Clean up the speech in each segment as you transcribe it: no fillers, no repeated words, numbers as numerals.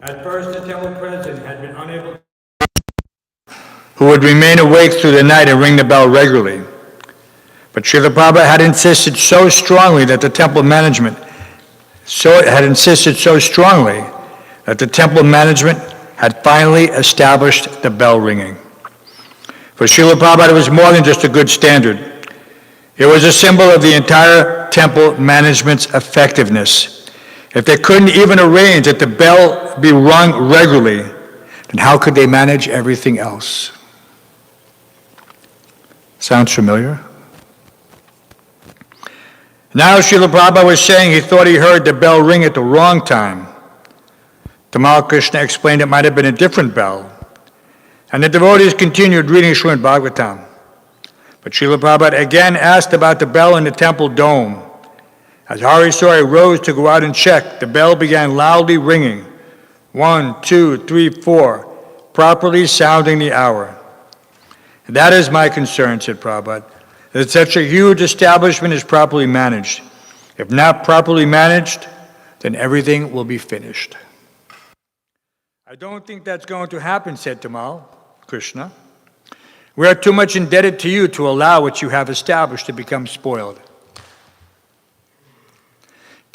At first, the temple president had been unable who would remain awake through the night and ring the bell regularly. But Srila Prabhupada had insisted so strongly that the temple management had finally established the bell ringing. For Srila Prabhupada, it was more than just a good standard. It was a symbol of the entire temple management's effectiveness. If they couldn't even arrange that the bell be rung regularly, then how could they manage everything else? Sounds familiar? Now Srila Prabhupada was saying he thought he heard the bell ring at the wrong time. Tamal Krishna explained it might have been a different bell. And the devotees continued reading Srimad Bhāgavatam. But Srila Prabhupada again asked about the bell in the temple dome. As Harisori rose to go out and check, the bell began loudly ringing. 1, 2, 3, 4, properly sounding the hour. That is my concern, said Prabhupada, that such a huge establishment is properly managed. If not properly managed, then everything will be finished. I don't think that's going to happen, said Tamal Krishna. We are too much indebted to you to allow what you have established to become spoiled.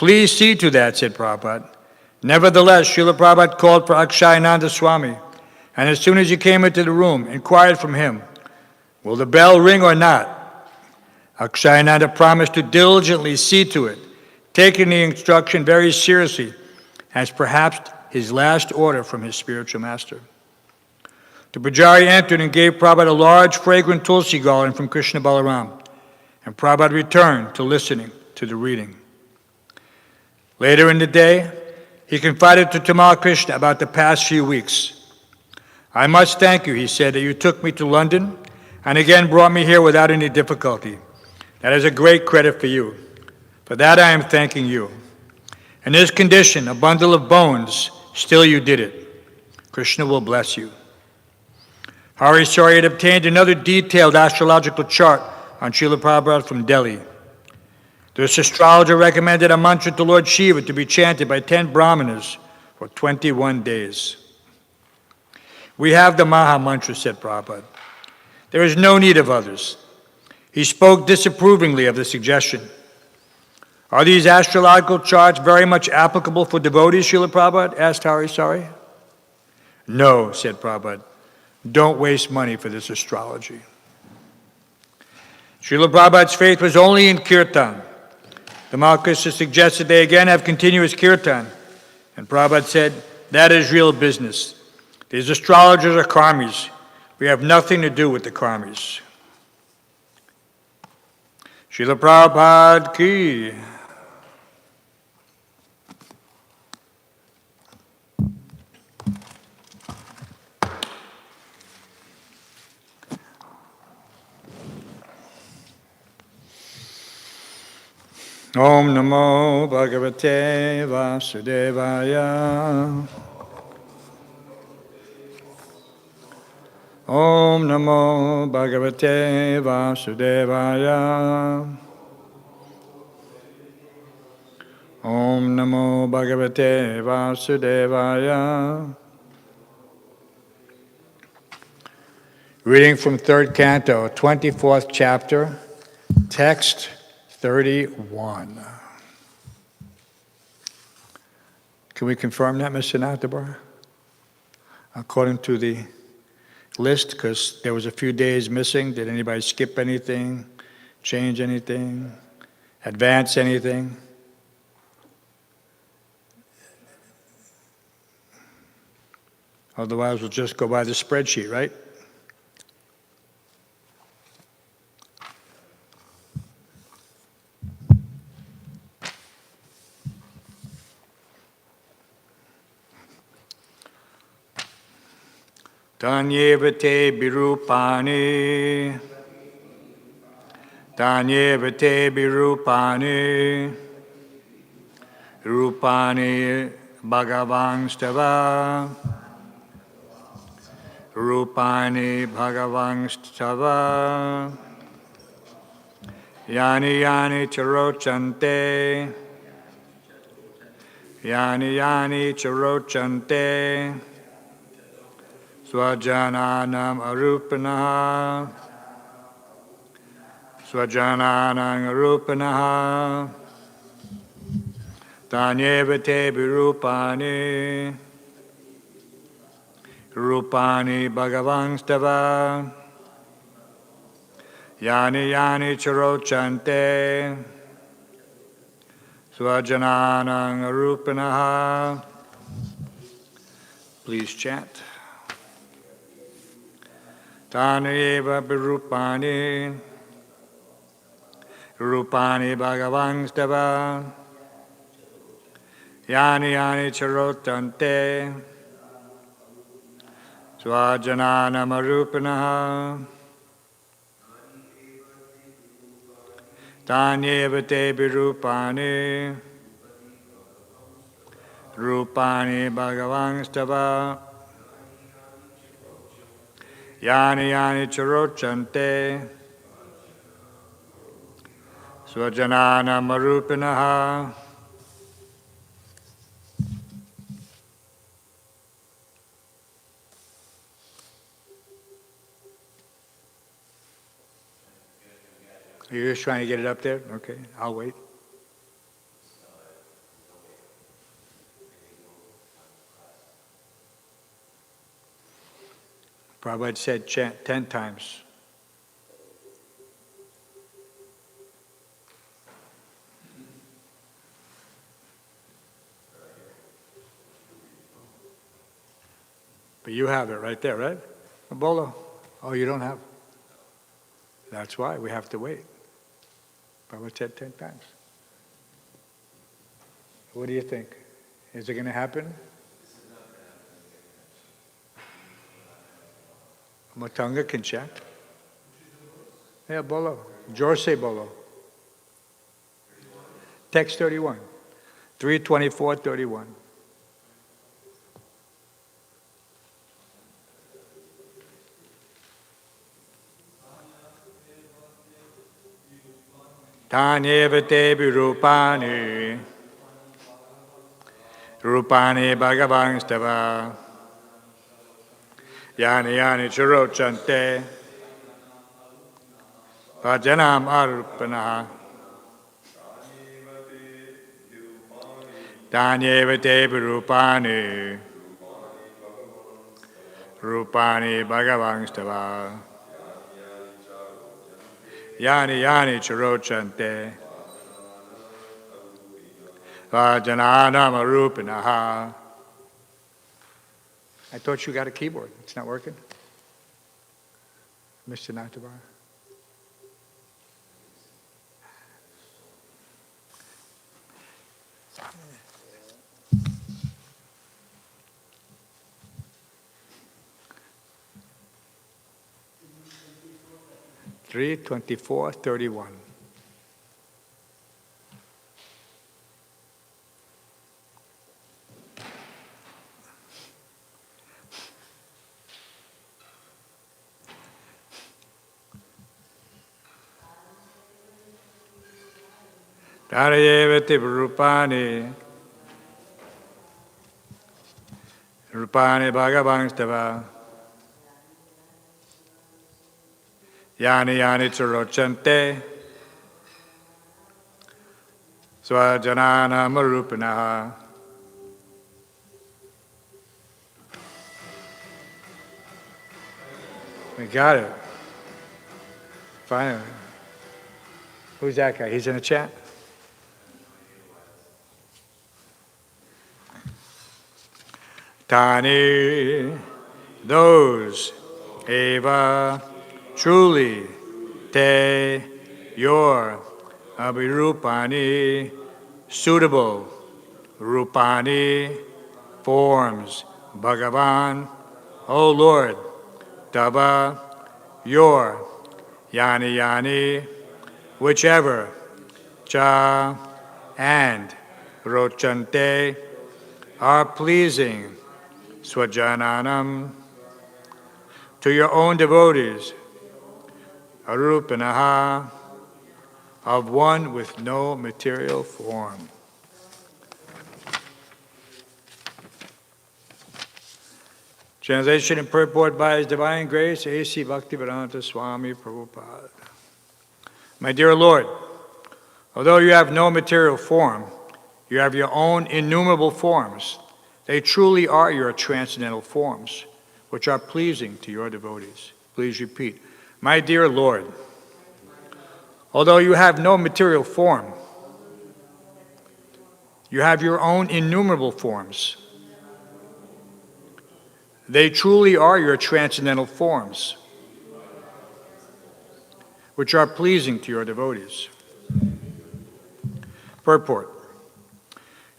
Please see to that, said Prabhupada. Nevertheless, Srila Prabhupada called for Akshayananda Swami, and as soon as he came into the room, inquired from him, will the bell ring or not? Akshayananda promised to diligently see to it, taking the instruction very seriously, as perhaps his last order from his spiritual master. The Pujari entered and gave Prabhupada a large, fragrant tulsi garland from Krishna Balaram, and Prabhupada returned to listening to the reading. Later in the day, he confided to Tamal Krishna about the past few weeks. I must thank you, he said, that you took me to London and again brought me here without any difficulty. That is a great credit for you. For that I am thanking you. In this condition, a bundle of bones, still you did it. Krishna will bless you. Harisori had obtained another detailed astrological chart on Srila Prabhupada from Delhi. This astrologer recommended a mantra to Lord Shiva to be chanted by 10 brahmanas for 21 days. We have the Maha Mantra, said Prabhupada. There is no need of others. He spoke disapprovingly of the suggestion. Are these astrological charts very much applicable for devotees, Srila Prabhupada? Asked Harisori. No, said Prabhupada. Don't waste money for this astrology. Srila Prabhupada's faith was only in kirtan. The Malkrishna suggested they again have continuous kirtan. And Prabhupada said, that is real business. These astrologers are karmis. We have nothing to do with the karmis. Srila Prabhupada ki. Om Namo Bhagavate Vasudevaya. Om Namo Bhagavate Vasudevaya. Om Namo Bhagavate Vasudevaya. Reading from 3rd Canto, 24th chapter, text 31. Can we confirm that, Mr. Natabar? According to the list, because there was a few days missing. Did anybody skip anything, change anything, advance anything? Otherwise, we'll just go by the spreadsheet, right? Tanyevate birupani. Tanyevate birupani. Rupani bhagavangstava. Rupani bhagavangstava. Yani yani charochante. Yani yani charocante swajananam arupanaha swajananam arupanaha tanyevate virupani rupani bhagavangstava yani yani charocante swajananam arupanaha. Please chant. Taneva birupani rupani bhagavangstava yani yani charotante swajanana marupanaha tanyeva te birupani rupani bhagavangstava yani yani charochante swajanana marupanaha. You're just trying to get it up there? Okay, I'll wait. Prabhupada said chant 10 times. But you have it right there, right? Bolo. Oh, you don't have? That's why we have to wait. Prabhupada said 10 times. What do you think? Is it going to happen? Matanga can chant. Yeah, Bolo. George say Bolo. Text 31. 324:31. Tanyevate virupani rupani bhagavangstava yani yani charochante bhajanam arupanaha tanyevate virupani rupani bhagavangstava yani yani charochante bhajananam arupanaha. I thought you got a keyboard. It's not working? Mr. Natabar. Three 24:31. Tarayevati rupani rupani bhagavangstava yani yani charochante swajanana marupanaha. We got it. Finally. Who's that guy? He's in the chat? Tani, those, eva, truly, te, your, abhirupani, suitable, rupani, forms, Bhagavan, O Lord, tava, your, yani yani, whichever, cha, and, rochante, are pleasing, swajananam, to your own devotees, arupanaha, of one with no material form. Translation and purport by His Divine Grace, A.C. Bhaktivedanta Swami Prabhupada. My dear Lord, although you have no material form, you have your own innumerable forms. They truly are your transcendental forms, which are pleasing to your devotees. Please repeat. My dear Lord, although you have no material form, you have your own innumerable forms. They truly are your transcendental forms, which are pleasing to your devotees. Purport.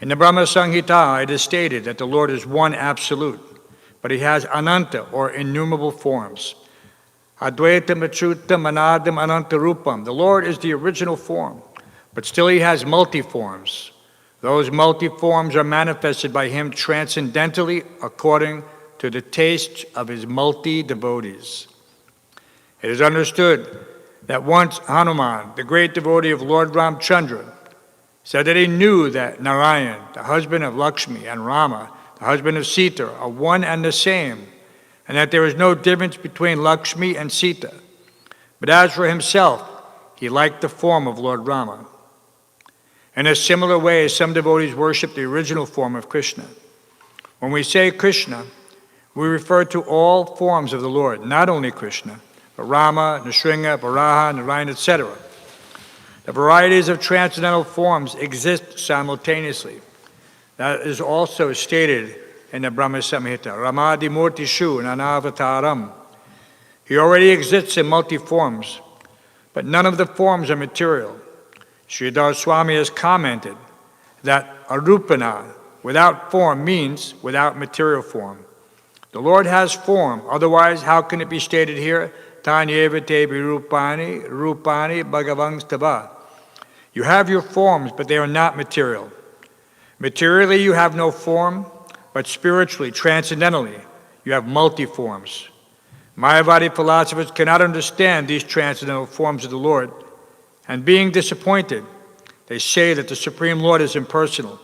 In the Brahma Samhita, it is stated that the Lord is one absolute, but He has ananta, or innumerable forms. Advaitam achyutam anadam anantarupam. The Lord is the original form, but still He has multi-forms. Those multi-forms are manifested by Him transcendentally according to the taste of His multi-devotees. It is understood that once Hanuman, the great devotee of Lord Ramchandra, said that he knew that Narayan, the husband of Lakshmi, and Rama, the husband of Sita, are one and the same, and that there is no difference between Lakshmi and Sita. But as for himself, he liked the form of Lord Rama. In a similar way, some devotees worship the original form of Krishna. When we say Krishna, we refer to all forms of the Lord, not only Krishna, but Rama, Nrsimha, Varaha, Narayan, etc. The varieties of transcendental forms exist simultaneously. That is also stated in the Brahma Samhita. Ramadi Murti Shu Nanavataram. He already exists in multi-forms, but none of the forms are material. Sridhar Swami has commented that arupana, without form, means without material form. The Lord has form, otherwise how can it be stated here? Tanyeva te birupani, rupani bhagavang stava. You have your forms, but they are not material. Materially you have no form, but spiritually, transcendentally, you have multi-forms. Mayavadi philosophers cannot understand these transcendental forms of the Lord, and being disappointed, they say that the Supreme Lord is impersonal,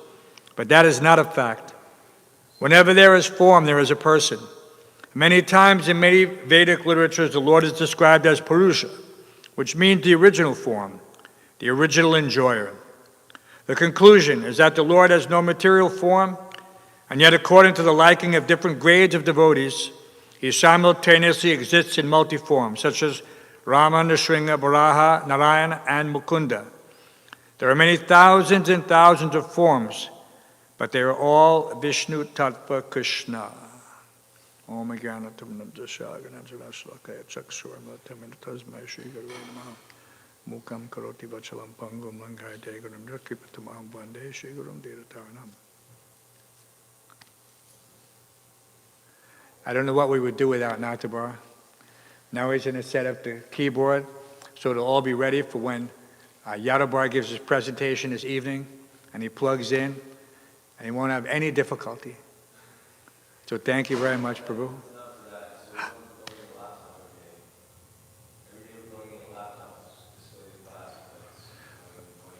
but that is not a fact. Whenever there is form, there is a person. Many times in many Vedic literatures, the Lord is described as Purusha, which means the original form, the original enjoyer. The conclusion is that the Lord has no material form, and yet according to the liking of different grades of devotees, He simultaneously exists in multi-forms, such as Rama, Nrsimha, Varaha, Narayana, and Mukunda. There are many thousands and thousands of forms, but they are all Vishnu Tattva Krishna. Om Jnana Tamnam Dashaganam Salakaya Chaksuramatam Tasmai Shri Guru Namaha Mukam Karoti Vachalam Pangum Langai Deguram Rakipatamaham Vande Shri Gurum Dirataranam. I don't know what we would do without Natabar. Now he's going to set up the keyboard so it'll all be ready for when Yadabar gives his presentation this evening and he plugs in and he won't have any difficulty. So thank you very much, Prabhu.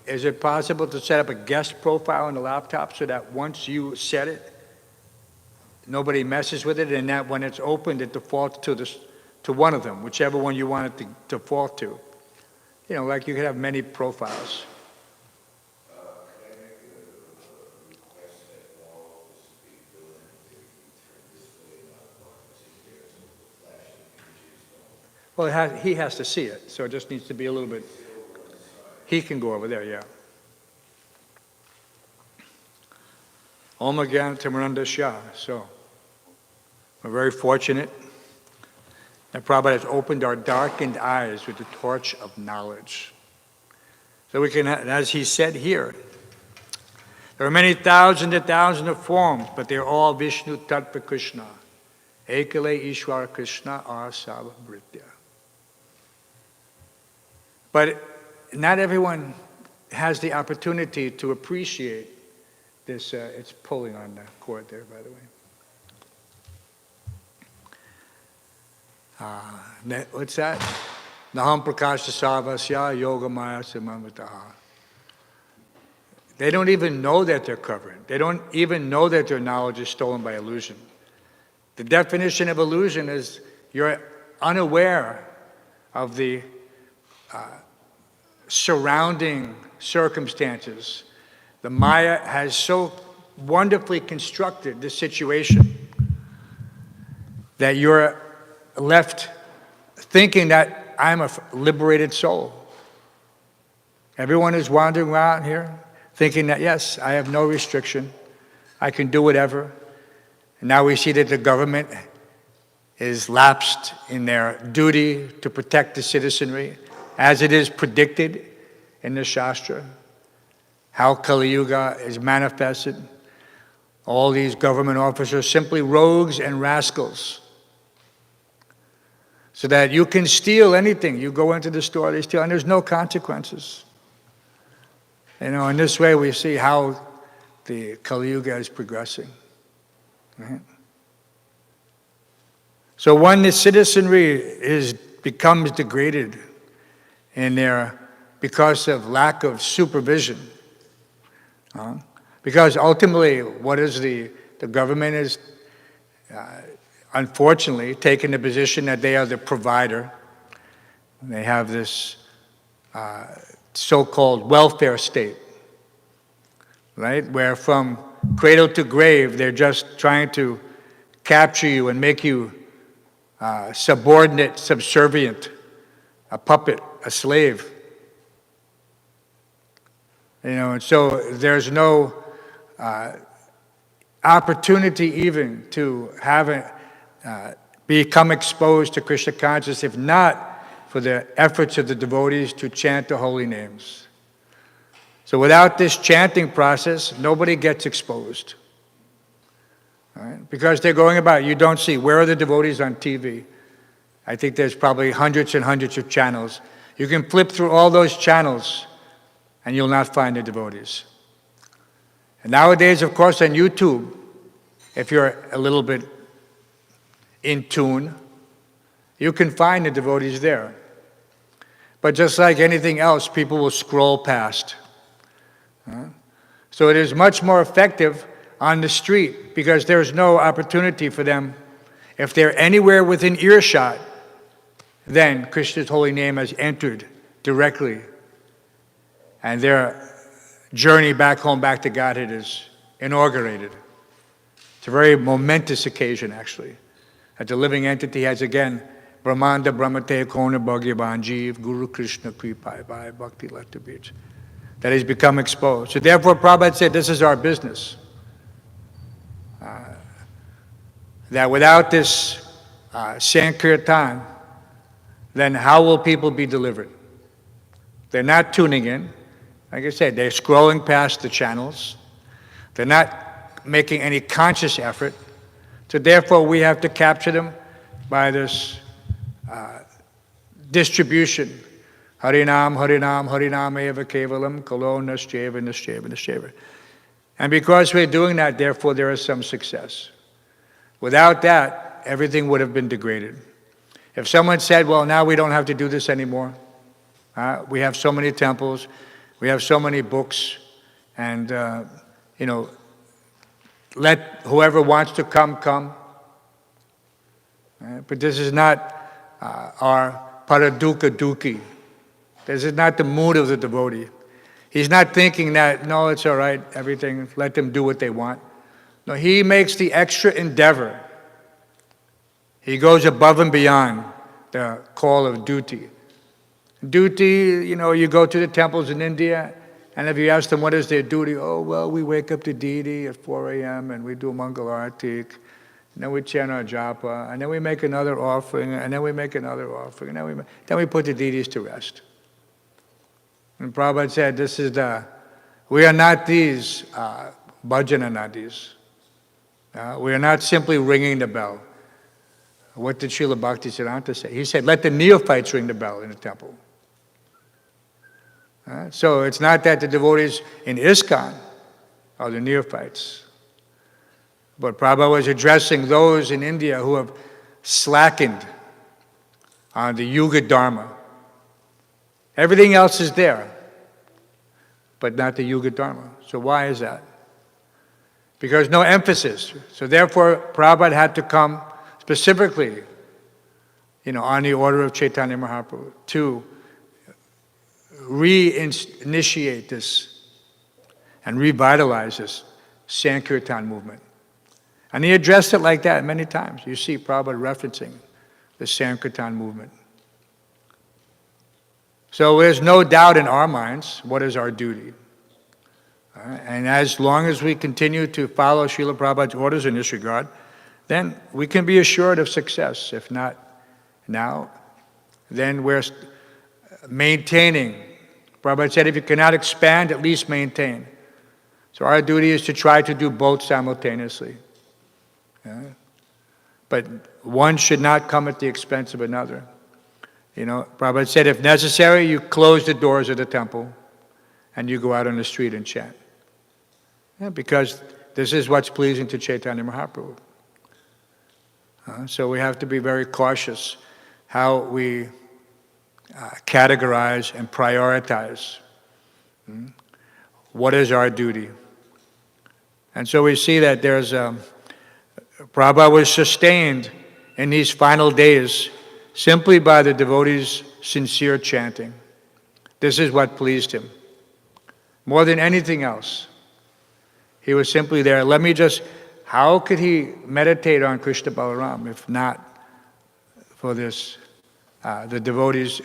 Is it possible to set up a guest profile on the laptop so that once you set it, nobody messes with it, and that when it's opened, it defaults to one of them, whichever one you want it to default to? You know, like you could have many profiles. Well, he has to see it, so it just needs to be a little bit. He can go over there, yeah. Om Jnana Timirandasya. So, we're very fortunate that Prabhupada has opened our darkened eyes with the torch of knowledge. So we can, as he said here, there are many thousands and thousands of forms, but they're all Vishnu Tattva Krishna. Ekale Ishwara Krishna Asava Britya. But not everyone has the opportunity to appreciate this. It's pulling on the cord there, by the way. What's that? Naham Prakasha Sarvasya Yoga Maya Samamvitaha. They don't even know that they're covered. They don't even know that their knowledge is stolen by illusion. The definition of illusion is you're unaware of the surrounding circumstances. The Maya has so wonderfully constructed the situation that you're left thinking that I'm a liberated soul. Everyone is wandering around here thinking that, yes, I have no restriction. I can do whatever. And now we see that the government is lapsed in their duty to protect the citizenry, as it is predicted in the Shastra, how Kali Yuga is manifested. All these government officers simply rogues and rascals, so that you can steal anything. You go into the store, they steal, and there's no consequences. You know, in this way we see how the Kali Yuga is progressing. Right? So when the citizenry becomes degraded because of lack of supervision, because ultimately what is the government is unfortunately taken the position that they are the provider. They have this so-called welfare state, right? Where from cradle to grave, they're just trying to capture you and make you subordinate, subservient, a puppet, a slave. You know, and so there's no opportunity even to become exposed to Krishna consciousness, if not for the efforts of the devotees to chant the holy names. So without this chanting process, nobody gets exposed. Right? Because they're going about, you don't see, where are the devotees on TV? I think there's probably hundreds and hundreds of channels. You can flip through all those channels and you'll not find the devotees. And nowadays, of course, on YouTube, if you're a little bit in tune, you can find the devotees there. But just like anything else, people will scroll past. So it is much more effective on the street because there's no opportunity for them. If they're anywhere within earshot, then Krishna's holy name has entered directly. And their journey back home, back to Godhead is inaugurated. It's a very momentous occasion, actually, that the living entity has again Brahmanda Brahmate Kona Bhagavan Jeev Guru Krishna Kripai Bhai Bhakti Lata Beach, that has become exposed. So therefore Prabhupada said this is our business. That without this Sankirtan, then how will people be delivered? They're not tuning in. Like I said, they're scrolling past the channels. They're not making any conscious effort. So therefore we have to capture them by this distribution. Harinam, Harinam, Harinam eva kevalam, kalo nasyeva, nasyeva, nasyeva. And because we're doing that, therefore there is some success. Without that, everything would have been degraded. If someone said, well, now we don't have to do this anymore. We have so many temples, we have so many books, and, let whoever wants to come. But this is not our paraduka duki. This is not the mood of the devotee. He's not thinking that, no, it's all right, everything, let them do what they want. No, he makes the extra endeavor. He goes above and beyond the call of duty. Duty, you go to the temples in India, and if you ask them what is their duty, oh, well, we wake up the deity at 4 a.m. and we do Mangal Arati, and then we chant our japa, and then we make another offering, and then we make another offering, and then we put the deities to rest. And Prabhupada said, we are not these bhajana nadis. We are not simply ringing the bell. What did Srila Bhaktisiddhanta say? He said, let the neophytes ring the bell in the temple. So it's not that the devotees in ISKCON are the neophytes. But Prabhupada was addressing those in India who have slackened on the Yuga Dharma. Everything else is there, but not the Yuga Dharma. So why is that? because no emphasis. So therefore, Prabhupada had to come specifically, on the order of Chaitanya Mahaprabhu to reinitiate this and revitalize this Sankirtan movement. And he addressed it like that many times. You see Prabhupada referencing the Sankirtan movement. So there's no doubt in our minds what is our duty. And as long as we continue to follow Srila Prabhupada's orders in this regard, then we can be assured of success. If not now, then we're maintaining. Prabhupada said, if you cannot expand, at least maintain. So our duty is to try to do both simultaneously. But one should not come at the expense of another. Prabhupada said, if necessary, you close the doors of the temple and you go out on the street and chant. Because this is what's pleasing to Chaitanya Mahaprabhu. So we have to be very cautious how we categorize and prioritize what is our duty. And so we see that there's Prabhupada was sustained in these final days simply by the devotees' sincere chanting. This is what pleased him. More than anything else. He was simply there. How could he meditate on Krishna Balaram if not for this, the devotees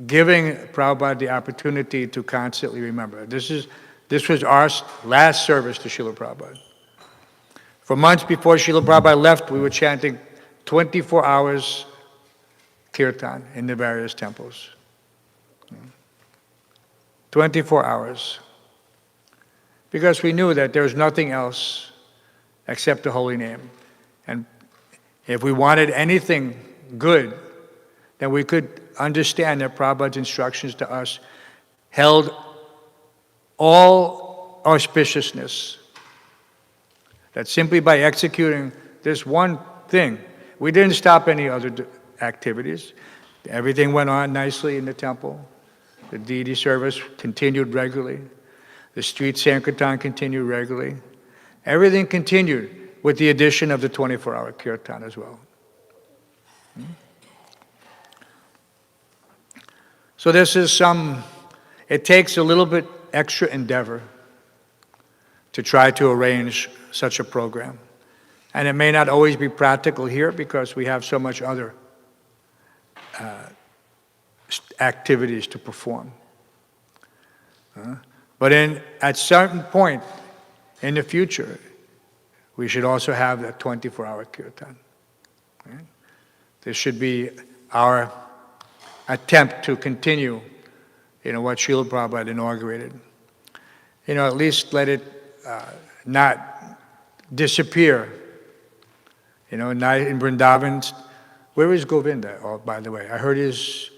giving Prabhupada the opportunity to constantly remember. This was our last service to Srila Prabhupada. For months before Srila Prabhupada left, we were chanting 24 hours kirtan in the various temples. 24 hours. Because we knew that there was nothing else except the holy name. And if we wanted anything good, then we could understand that Prabhupada's instructions to us held all auspiciousness. That simply by executing this one thing, we didn't stop any other activities. Everything went on nicely in the temple. The deity service continued regularly. The street Sankirtan continued regularly. Everything continued with the addition of the 24-hour kirtan as well. So it takes a little bit extra endeavor to try to arrange such a program. And it may not always be practical here because we have so much other activities to perform. But at certain point in the future, we should also have that 24-hour kirtan. Right? This should be our attempt to continue, what Srila Prabhupada inaugurated. At least let it not disappear. Not in Vrindavan. Where is Govinda? Oh, by the way, I heard he's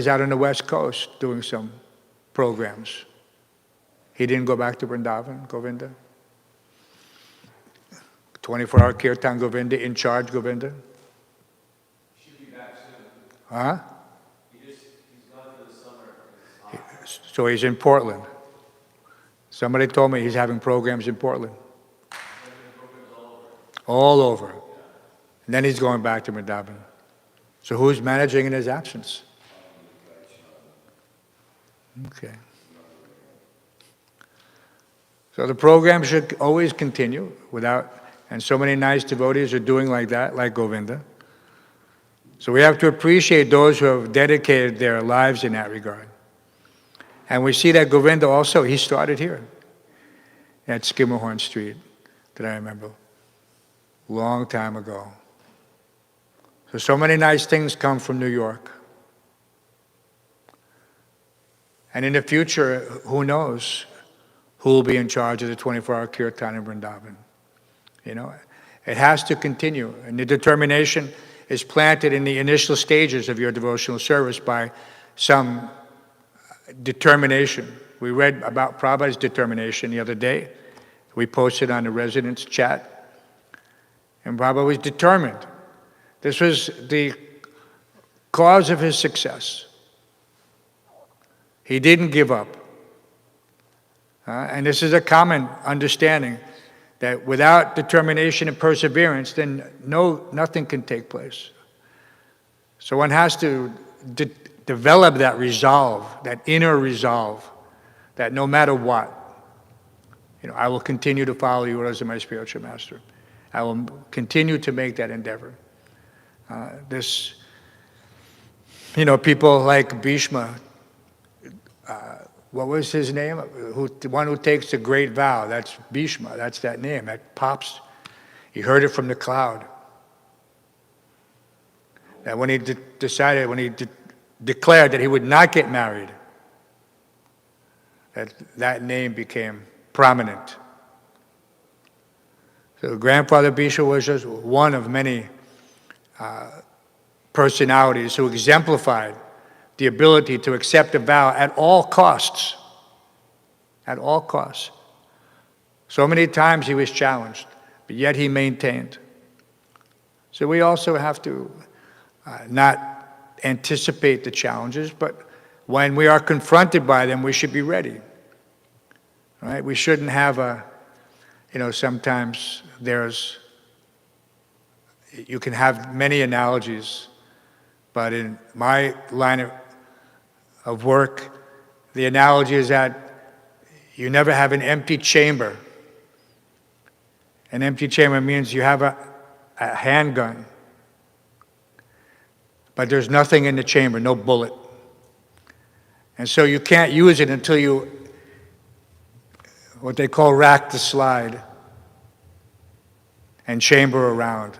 out on the West Coast doing some programs. He didn't go back to Vrindavan, Govinda? 24-hour kirtan Govinda, in charge Govinda? Should be back soon. Huh? He's gone for the summer. So he's in Portland. Somebody told me he's having programs in Portland. All over. Yeah. And then he's going back to Vrindavan. So who's managing in his absence? Okay. So the program should always continue and so many nice devotees are doing like that, like Govinda. So we have to appreciate those who have dedicated their lives in that regard. And we see that Govinda also, he started here at Skimmerhorn Street, that I remember, long time ago. So many nice things come from New York. And in the future, who knows who will be in charge of the 24-hour kirtan in Vrindavan. It has to continue. And the determination is planted in the initial stages of your devotional service by some determination. We read about Prabhupada's determination the other day. We posted on the residents' chat. And Prabhupada was determined. This was the cause of his success. He didn't give up. And this is a common understanding that without determination and perseverance, then nothing can take place. So one has to develop that resolve, that inner resolve, that no matter what, I will continue to follow you as my spiritual master. I will continue to make that endeavor. People like Bhishma, what was his name? The one who takes the great vow, that's Bhishma, that's that name, that pops. He heard it from the cloud. That when he declared that he would not get married, that name became prominent. So Grandfather Bhishma was just one of many personalities who exemplified the ability to accept a vow at all costs. At all costs. So many times he was challenged, but yet he maintained. So we also have to not anticipate the challenges, but when we are confronted by them, we should be ready. Right? We shouldn't have sometimes you can have many analogies, but in my line of work, the analogy is that you never have an empty chamber. An empty chamber means you have a handgun, but there's nothing in the chamber, no bullet. And so you can't use it until you, what they call rack the slide, and chamber around.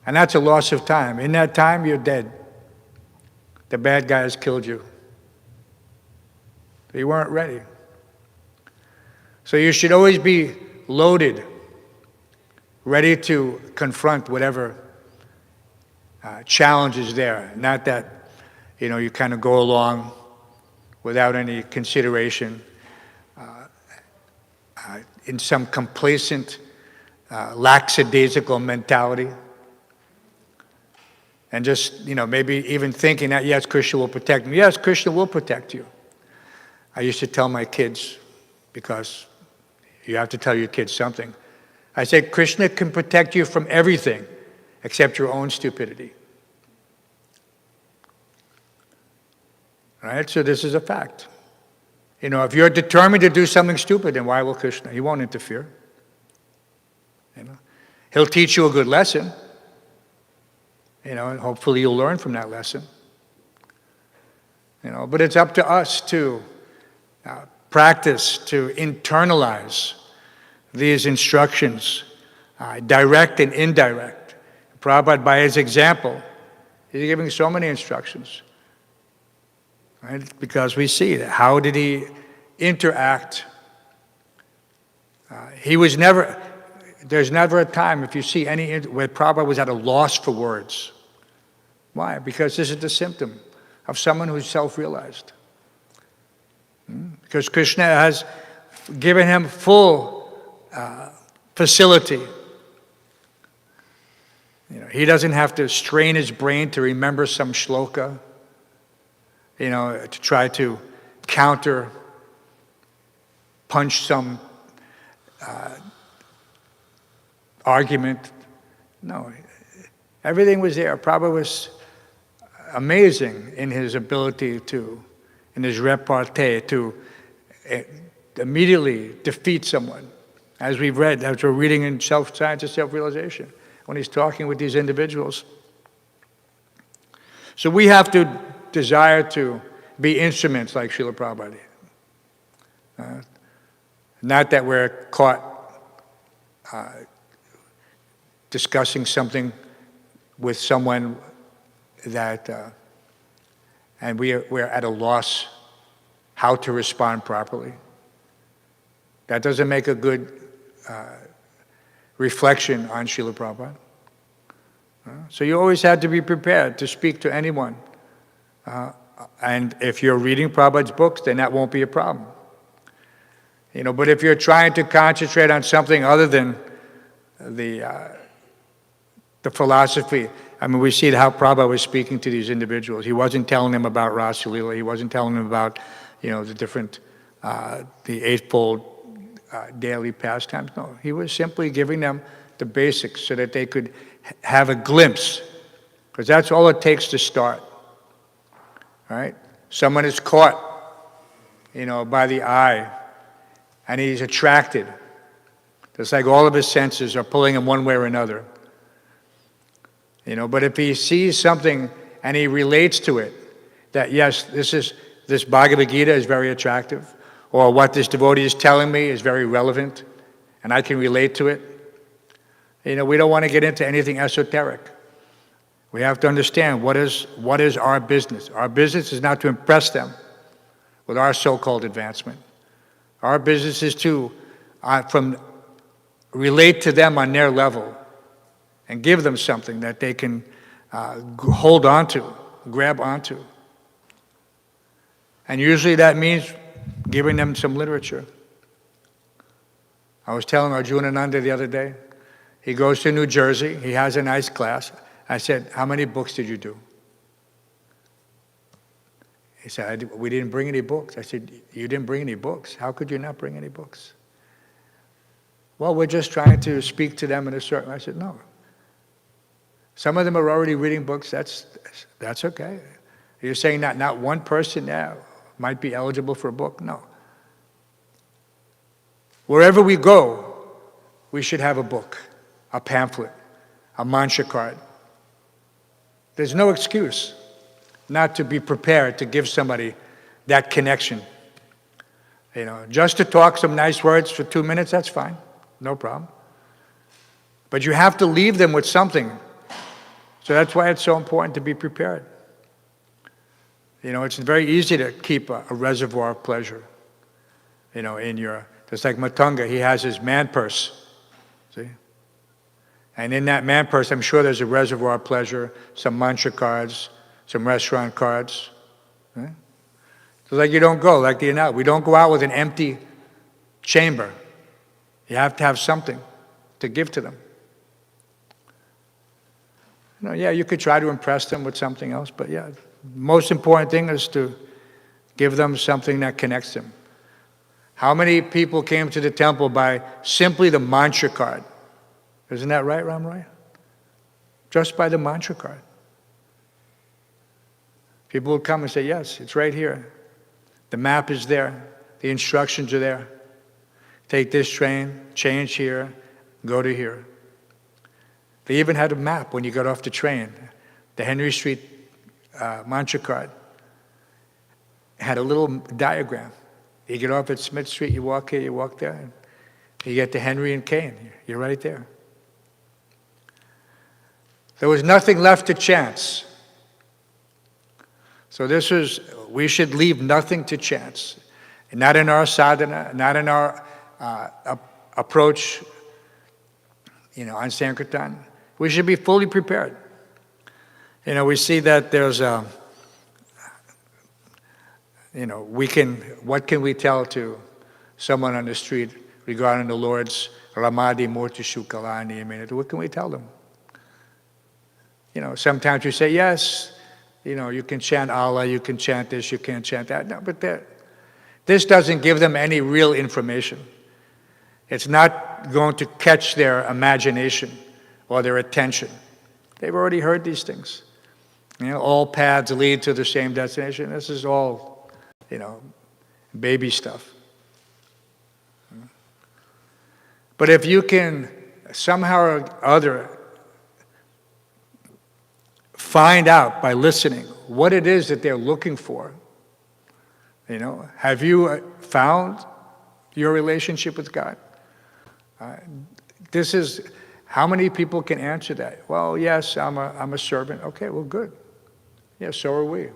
And that's a loss of time. In that time, you're dead. The bad guy has killed you. You weren't ready. So you should always be loaded, ready to confront whatever challenge is there. Not that, you kind of go along without any consideration in some complacent, lackadaisical mentality. And just, maybe even thinking that, yes, Krishna will protect me. Yes, Krishna will protect you. I used to tell my kids, because you have to tell your kids something. I said, Krishna can protect you from everything except your own stupidity. Right? So this is a fact. If you're determined to do something stupid, then why will Krishna? He won't interfere. He'll teach you a good lesson. And hopefully you'll learn from that lesson. But it's up to us to practice, to internalize these instructions, direct and indirect. Prabhupada, by his example, he's giving so many instructions. Right? Because we see that. How did he interact? There's never a time, if you see where Prabhupada was at a loss for words. Why? Because this is the symptom of someone who's self-realized. Because Krishna has given him full facility. He doesn't have to strain his brain to remember some shloka, to try to counter, punch some argument. No, everything was there. Prabhupada was amazing in his ability in his repartee to immediately defeat someone. As we're reading in Science of Self-Realization, when he's talking with these individuals. So we have to desire to be instruments like Srila Prabhupada. Not that we're caught discussing something with someone that, and we're at a loss how to respond properly. That doesn't make a good reflection on Srila Prabhupada. So you always have to be prepared to speak to anyone. And if you're reading Prabhupada's books, then that won't be a problem. But if you're trying to concentrate on something other than the philosophy, we see how Prabhupada was speaking to these individuals. He wasn't telling them about Rasa Leela. He wasn't telling them about, the different, the eightfold daily pastimes. No, he was simply giving them the basics so that they could have a glimpse, because that's all it takes to start. All right? Someone is caught, by the eye, and he's attracted. It's like all of his senses are pulling him one way or another. But if he sees something and he relates to it, that yes, this Bhagavad Gita is very attractive, or what this devotee is telling me is very relevant, and I can relate to it. We don't want to get into anything esoteric. We have to understand what is our business. Our business is not to impress them with our so-called advancement. Our business is to relate to them on their level and give them something that they can hold on to, grab onto. And usually that means giving them some literature. I was telling Arjunananda the other day, he goes to New Jersey, he has a nice class. I said, how many books did you do? He said, we didn't bring any books. I said, you didn't bring any books? How could you not bring any books? Well, we're just trying to speak to them in a certain way. I said, no. Some of them are already reading books. That's okay. You're saying that not one person now might be eligible for a book? No. Wherever we go, we should have a book, a pamphlet, a mantra card. There's no excuse not to be prepared to give somebody that connection. Just to talk some nice words for 2 minutes, that's fine. No problem. But you have to leave them with something. So that's why it's so important to be prepared. It's very easy to keep a reservoir of pleasure. Just like Matunga, he has his man purse. See? And in that man purse, I'm sure there's a reservoir of pleasure, some mantra cards, some restaurant cards. Right? So like you don't go, like we don't go out with an empty chamber. You have to have something to give to them. You could try to impress them with something else, but most important thing is to give them something that connects them. How many people came to the temple by simply the mantra card? Isn't that right, Ram Roy? Just by the mantra card. People would come and say, yes, it's right here. The map is there. The instructions are there. Take this train, change here, go to here. They even had a map when you got off the train. The Henry Street mantra card had a little diagram. You get off at Smith Street, you walk here, you walk there, and you get to Henry and Kane. You're right there. There was nothing left to chance. So we should leave nothing to chance. Not in our sadhana, not in our approach, on Sankirtan. We should be fully prepared. We see that there's what can we tell to someone on the street regarding the Lord's Ramadi Murti Shukalani? What can we tell them? Sometimes you say, yes, you can chant Allah, you can chant this, you can chant that. No, but this doesn't give them any real information. It's not going to catch their imagination or their attention. They've already heard these things. All paths lead to the same destination. This is all, baby stuff. But if you can somehow or other find out by listening what it is that they're looking for, have you found your relationship with God? This is, how many people can answer that? Well, yes, I'm a servant. Okay, well, good. Yeah, so are we.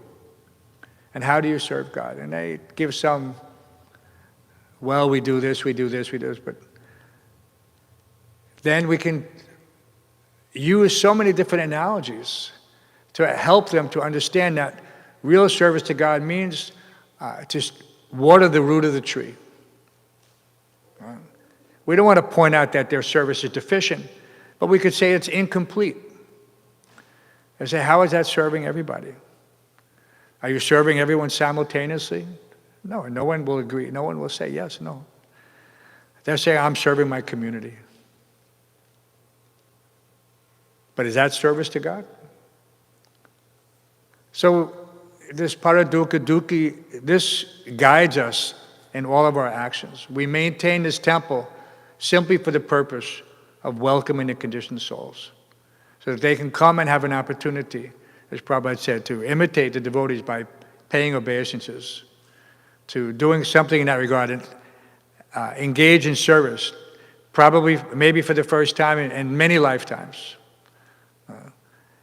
And how do you serve God? And they give some, well, we do this, we do this, we do this, but then we can use so many different analogies to help them to understand that real service to God means to water the root of the tree. We don't want to point out that their service is deficient, but we could say it's incomplete. And say, how is that serving everybody? Are you serving everyone simultaneously? No, no one will agree. No one will say yes, no. They're saying, I'm serving my community. But is that service to God? So this Paradukkha Dukkhi, this guides us in all of our actions. We maintain this temple simply for the purpose of welcoming the conditioned souls, so that they can come and have an opportunity, as Prabhupada said, to imitate the devotees by paying obeisances, to doing something in that regard, and engage in service, probably maybe for the first time in many lifetimes.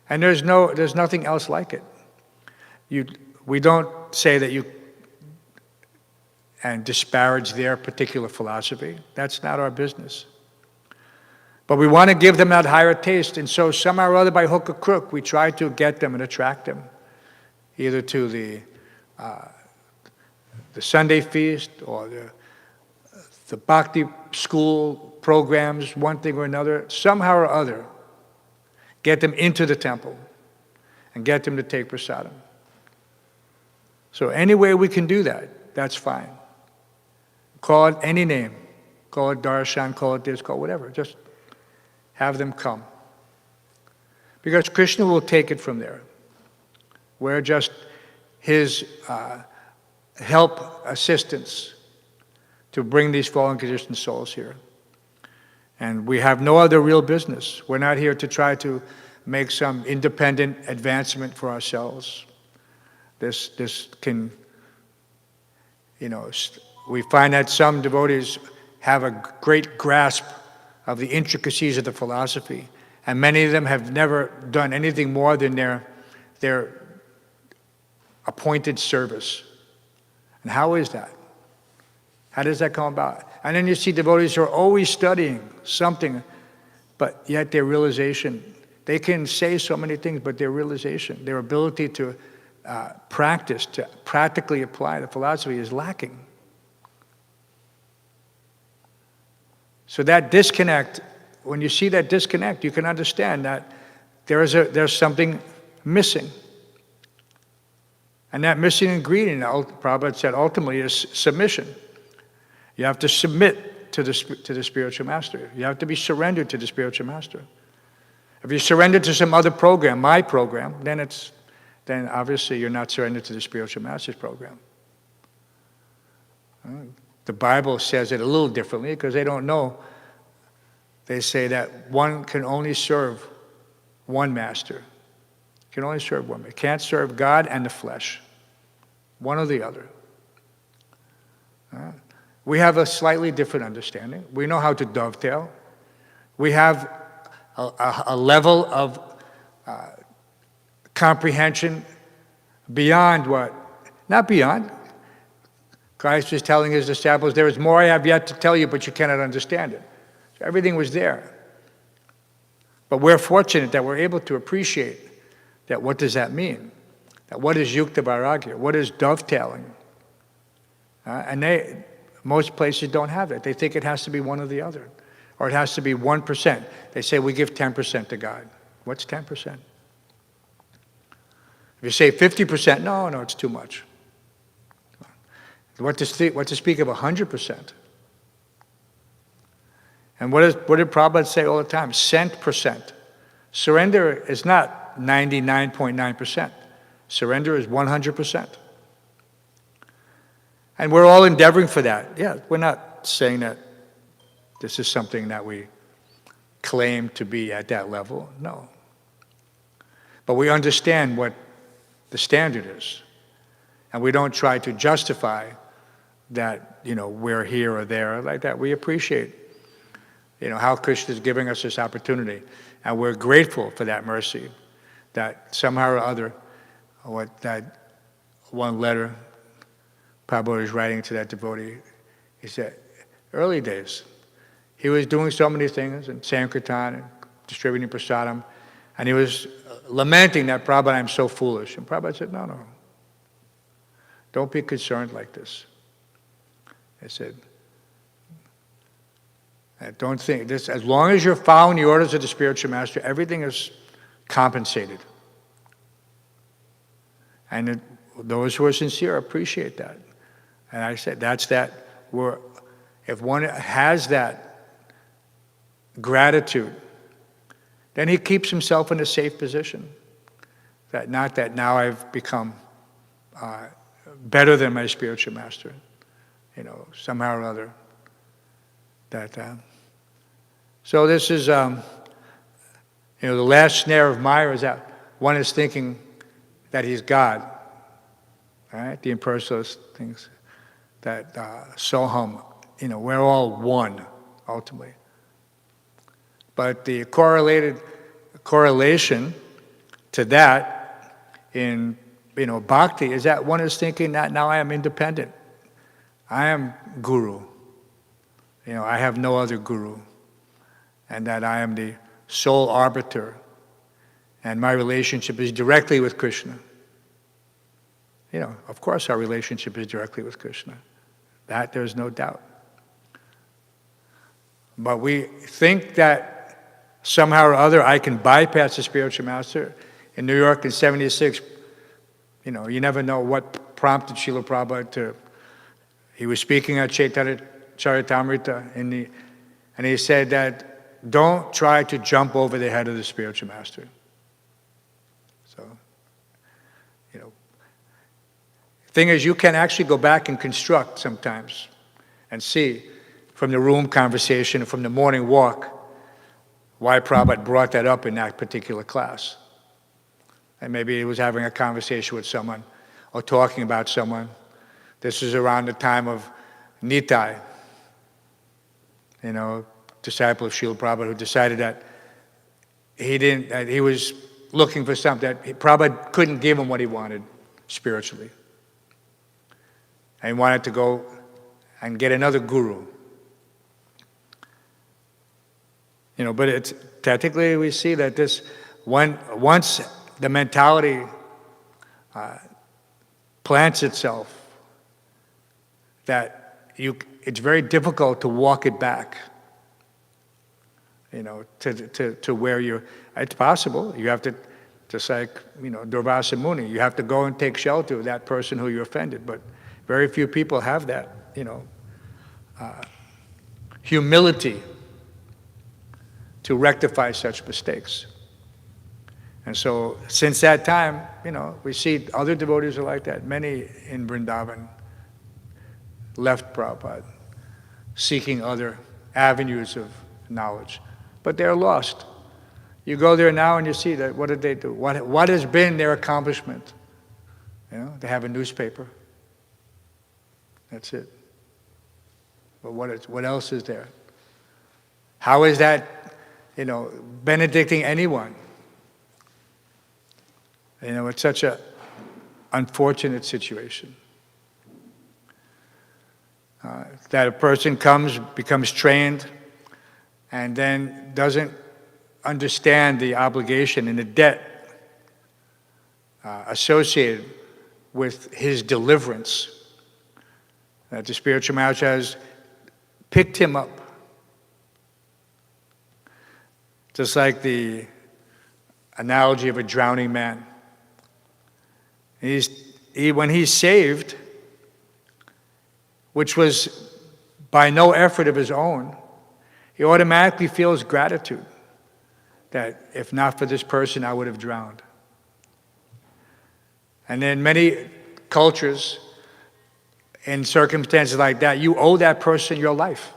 And there's nothing else like it. We don't say that you and disparage their particular philosophy. That's not our business. But we want to give them that higher taste, and so somehow or other, by hook or crook, we try to get them and attract them, either to the Sunday feast or the bhakti school programs, one thing or another, somehow or other, get them into the temple and get them to take prasadam. So any way we can do that, that's fine. Call it any name. Call it darshan, call it this, call it whatever. Just have them come. Because Krishna will take it from there. We're just his help, assistance to bring these fallen conditioned souls here. And we have no other real business. We're not here to try to make some independent advancement for ourselves. This can, we find that some devotees have a great grasp of the intricacies of the philosophy, and many of them have never done anything more than their appointed service. And how is that? How does that come about? And then you see devotees who are always studying something, but yet their realization, they can say so many things, but their realization, their ability to practice, to practically apply the philosophy is lacking. So that disconnect, when you see that disconnect, you can understand that there's something missing. And that missing ingredient, Prabhupada said, ultimately is submission. You have to submit to the spiritual master. You have to be surrendered to the spiritual master. If you surrender to some other program, my program, then obviously you're not surrendered to the spiritual master's program. The Bible says it a little differently because they don't know. They say that one can only serve one master. Can only serve one. It can't serve God and the flesh. One or the other. We have a slightly different understanding. We know how to dovetail. We have a level of comprehension beyond what? Not beyond. Christ is telling his disciples, there is more I have yet to tell you, but you cannot understand it. So everything was there. But we're fortunate that we're able to appreciate that. What does that mean? That what is yukta vairagya? What is dovetailing? And most places don't have it. They think it has to be one or the other. Or it has to be 1%. They say we give 10% to God. What's 10%? If you say 50%, no, it's too much. What to speak of 100%? And what did Prabhupada say all the time? Cent percent. Surrender is not 99.9%. Surrender is 100%. And we're all endeavoring for that. Yeah, we're not saying that this is something that we claim to be at that level. No. But we understand what the standard is. And we don't try to justify that, we're here or there like that. We appreciate, how Krishna is giving us this opportunity. And we're grateful for that mercy, that somehow or other, that one letter Prabhu is writing to that devotee, he said, early days, he was doing so many things, and Sankirtan, and distributing prasadam, and he was lamenting that, Prabhupada, I'm so foolish. And Prabhupada said, no. Don't be concerned like this. He said, don't think this, as long as you're following the orders of the spiritual master, everything is compensated. And those who are sincere appreciate that. And I said, if one has that gratitude, then he keeps himself in a safe position. Not that now I've become better than my spiritual master, somehow or other. So this is, the last snare of Maya is that one is thinking that he's God. All right? The impersonalist thinks that Soham, we're all one, ultimately. But the correlation to that in, bhakti is that one is thinking that now I am independent. I am guru. I have no other guru. And that I am the sole arbiter. And my relationship is directly with Krishna. Of course our relationship is directly with Krishna. That there's no doubt. But we think that somehow or other I can bypass the spiritual master. In New York in '76, you never know what prompted Srila Prabhupada he was speaking at Chaitanya Charitamrita, and he said that don't try to jump over the head of the spiritual master. So, thing is, you can actually go back and construct sometimes and see from the room conversation, from the morning walk, why Prabhupada brought that up in that particular class. And maybe he was having a conversation with someone or talking about someone. This is around the time of Nitai, disciple of Srila Prabhupada, who decided that he was looking for something, that Prabhupada couldn't give him what he wanted spiritually. And he wanted to go and get another guru. But it's technically we see that once the mentality plants itself, that it's very difficult to walk it back. To where it's possible. You have to, just like, Durvasa Muni, you have to go and take shelter of that person who you offended. But very few people have that, humility to rectify such mistakes. And so, since that time, we see other devotees are like that. Many in Vrindavan left Prabhupada, seeking other avenues of knowledge. But they're lost. You go there now and you see that, what did they do? What has been their accomplishment? They have a newspaper. That's it. But what else is there? How is that, benedicting anyone? It's such an unfortunate situation. That a person becomes trained, and then doesn't understand the obligation and the debt associated with his deliverance. That the spiritual master has picked him up. Just like the analogy of a drowning man. When he's saved, which was by no effort of his own, he automatically feels gratitude that if not for this person, I would have drowned. And in many cultures, in circumstances like that, you owe that person your life.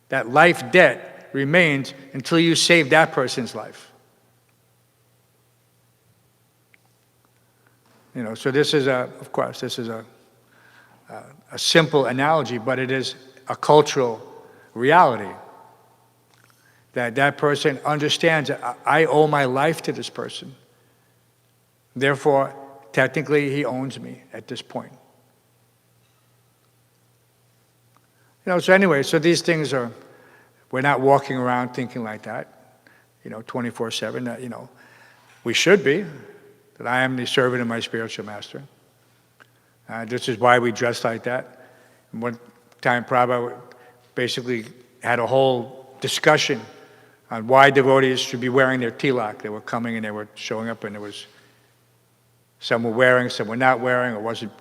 That life debt remains until you save that person's life. So this is of course, this is a simple analogy, but it is a cultural reality. That person understands that I owe my life to this person. Therefore, technically, he owns me at this point. So anyway, so these things we're not walking around thinking like that, 24/7, that, we should be, that I am the servant of my spiritual master. This is why we dress like that. And one time, Prabhupada basically had a whole discussion on why devotees should be wearing their tilak. They were coming and they were showing up, and there was some were wearing, some were not wearing, or wasn't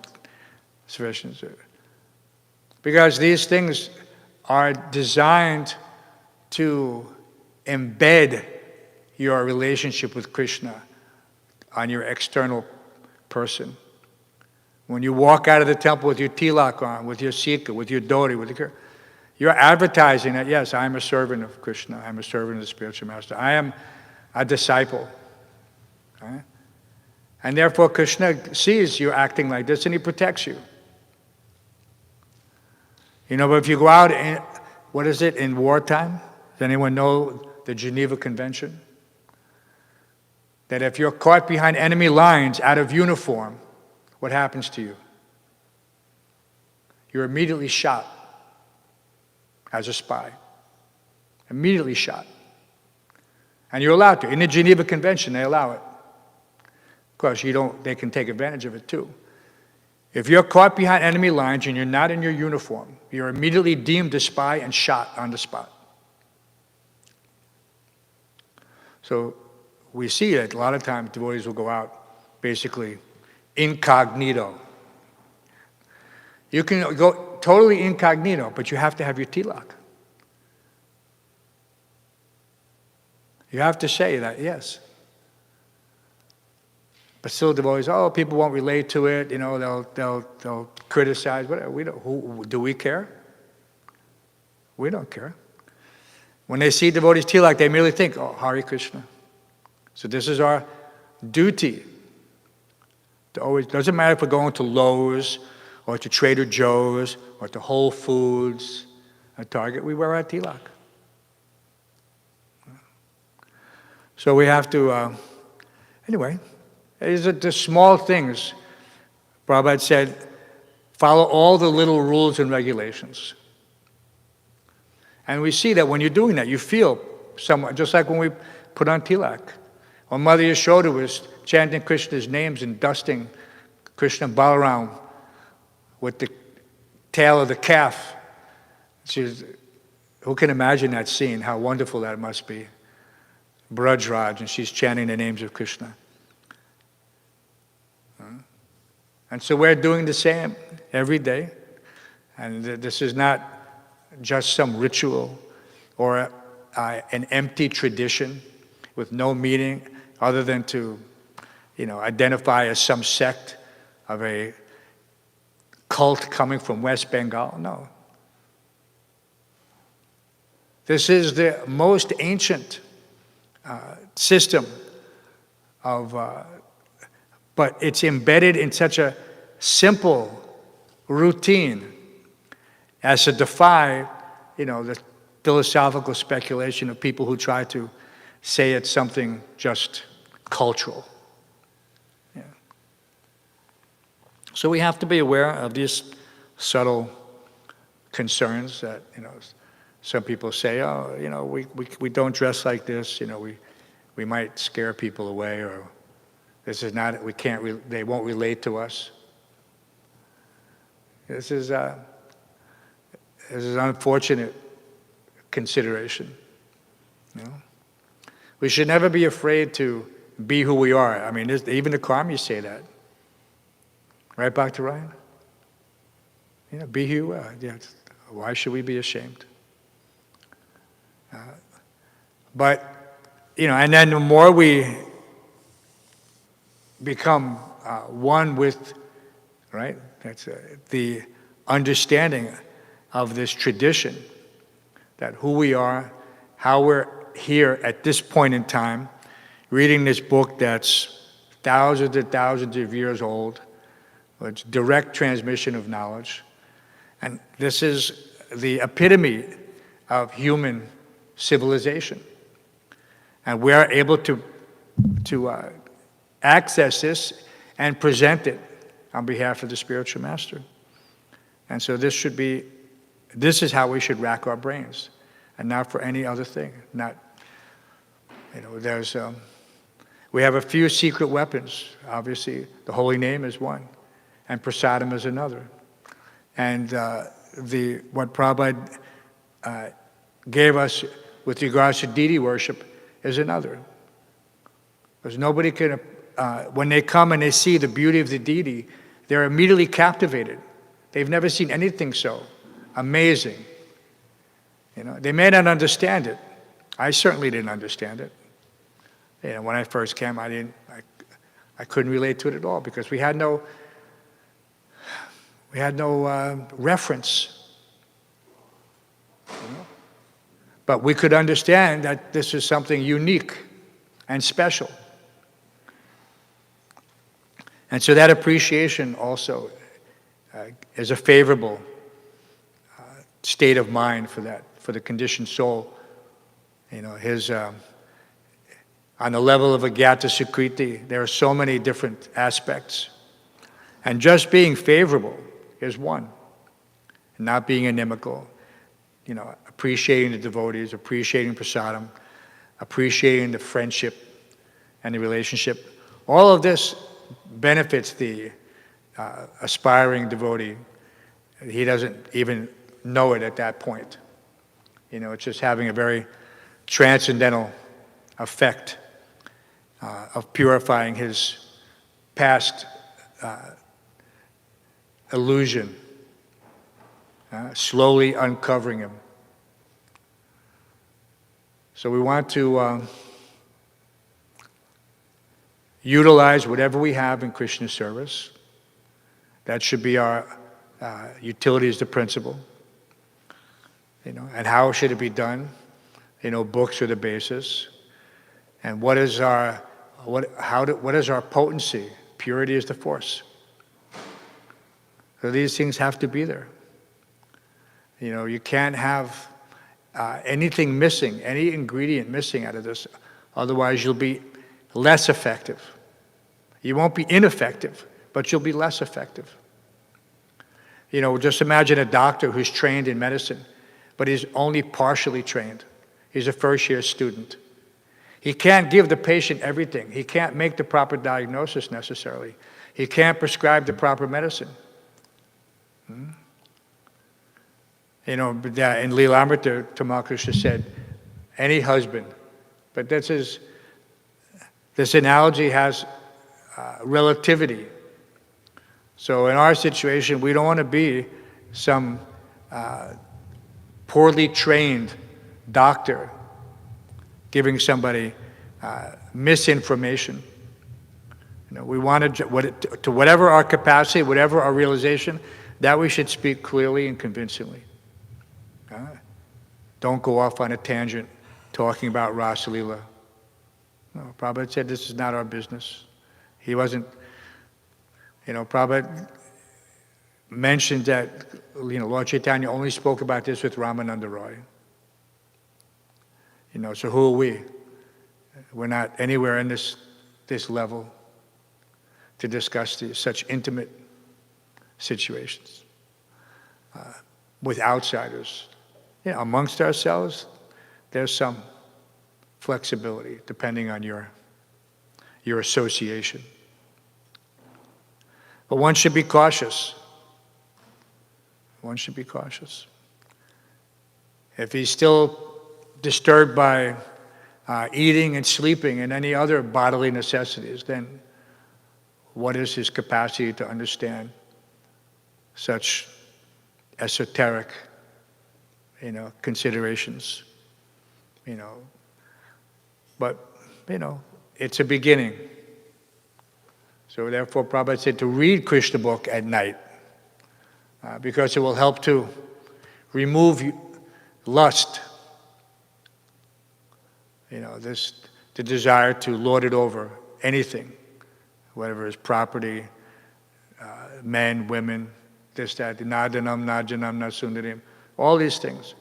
sufficient. Because these things are designed to embed your relationship with Krishna on your external person. When you walk out of the temple with your tilak on, with your sika, with your dhoti, you're advertising that, yes, I'm a servant of Krishna. I'm a servant of the spiritual master. I am a disciple. Right? And therefore, Krishna sees you acting like this and he protects you. You know, but if you go out in, in wartime? Does anyone know the Geneva Convention? That if you're caught behind enemy lines out of uniform, what happens to you? You're immediately shot as a spy. Immediately shot. And you're allowed to. In the Geneva Convention, they allow it. Of course, they can take advantage of it too. If you're caught behind enemy lines and you're not in your uniform, you're immediately deemed a spy and shot on the spot. So we see that a lot of times devotees will go out basically incognito. You can go totally incognito, but you have to have your tilak. You have to say that, yes. But still devotees, people won't relate to it, you know, they'll criticize, whatever. Do we care? We don't care. When they see devotees tilak, they merely think, Hare Krishna. So this is our duty. To always, doesn't matter if we're going to Lowe's or to Trader Joe's or to Whole Foods or Target, we wear our tilak. So we have to, anyway, these are the small things. Prabhupada said, follow all the little rules and regulations. And we see that when you're doing that, you feel somewhat, just like when we put on tilak. When Mother Yashoda was chanting Krishna's names and dusting Krishna Balaram with the tail of the calf. Who can imagine that scene, how wonderful that must be. Braj, and she's chanting the names of Krishna. And so we're doing the same every day. And this is not just some ritual or an empty tradition with no meaning other than to, identify as some sect of a cult coming from West Bengal. No. This is the most ancient system of, but it's embedded in such a simple routine as to defy, the philosophical speculation of people who try to say it's something just cultural. Yeah. So we have to be aware of these subtle concerns that, some people say, we don't dress like this, we might scare people away, or this is not, they won't relate to us. This is an unfortunate consideration. We should never be afraid to be who we are. I mean, even the Karmis say that. Right, Bhakti Ryan? Be who you are. Yeah. Why should we be ashamed? But, and then the more we become one with, right, that's the understanding of this tradition, that who we are, how we're here at this point in time, reading this book that's thousands and thousands of years old, it's direct transmission of knowledge. And this is the epitome of human civilization. And we are able to access this and present it on behalf of the spiritual master. And so this is how we should rack our brains, and not for any other thing. Not, we have a few secret weapons. Obviously, the holy name is one, and prasadam is another. And what Prabhupada gave us with regards to deity worship is another. Because nobody can, when they come and they see the beauty of the deity, they're immediately captivated. They've never seen anything so. amazing. They may not understand it. I certainly didn't understand it. When I first came, I couldn't relate to it at all because we had no reference. But we could understand that this is something unique and special. And so that appreciation also is a favorable state of mind for the conditioned soul. On the level of Agyata Sukriti, there are so many different aspects. And just being favorable is one. Not being inimical, appreciating the devotees, appreciating prasadam, appreciating the friendship and the relationship. All of this benefits the aspiring devotee. He doesn't even know it at that point. It's just having a very transcendental effect of purifying his past illusion, slowly uncovering him. So we want to utilize whatever we have in Krishna service. That should be our utility as the principle. And how should it be done? Books are the basis. And what is our potency? Purity is the force. So these things have to be there. You can't have anything missing, any ingredient missing out of this. Otherwise, you'll be less effective. You won't be ineffective, but you'll be less effective. Just imagine a doctor who's trained in medicine, but he's only partially trained. He's a first-year student. He can't give the patient everything. He can't make the proper diagnosis necessarily. He can't prescribe the proper medicine. In Leelamrita, Tamal said, any husband, but this analogy has relativity. So in our situation, we don't want to be some poorly trained doctor giving somebody misinformation. We want to whatever our capacity, whatever our realization, that we should speak clearly and convincingly. Don't go off on a tangent talking about Rasa Leela. No, Prabhupada said this is not our business. He wasn't, Prabhupada mentioned that, Lord Chaitanya only spoke about this with Ramananda Roy. So who are we? We're not anywhere in this level to discuss such intimate situations with outsiders. Amongst ourselves, there's some flexibility depending on your association. But one should be cautious. One should be cautious. If he's still disturbed by eating and sleeping and any other bodily necessities, then what is his capacity to understand such esoteric, considerations? But, it's a beginning. So therefore, Prabhupada said to read Krishna book at night because it will help to remove lust. The desire to lord it over anything, whatever is property, men, women, this, that, nadanam, najanam, nasundarim, all these things,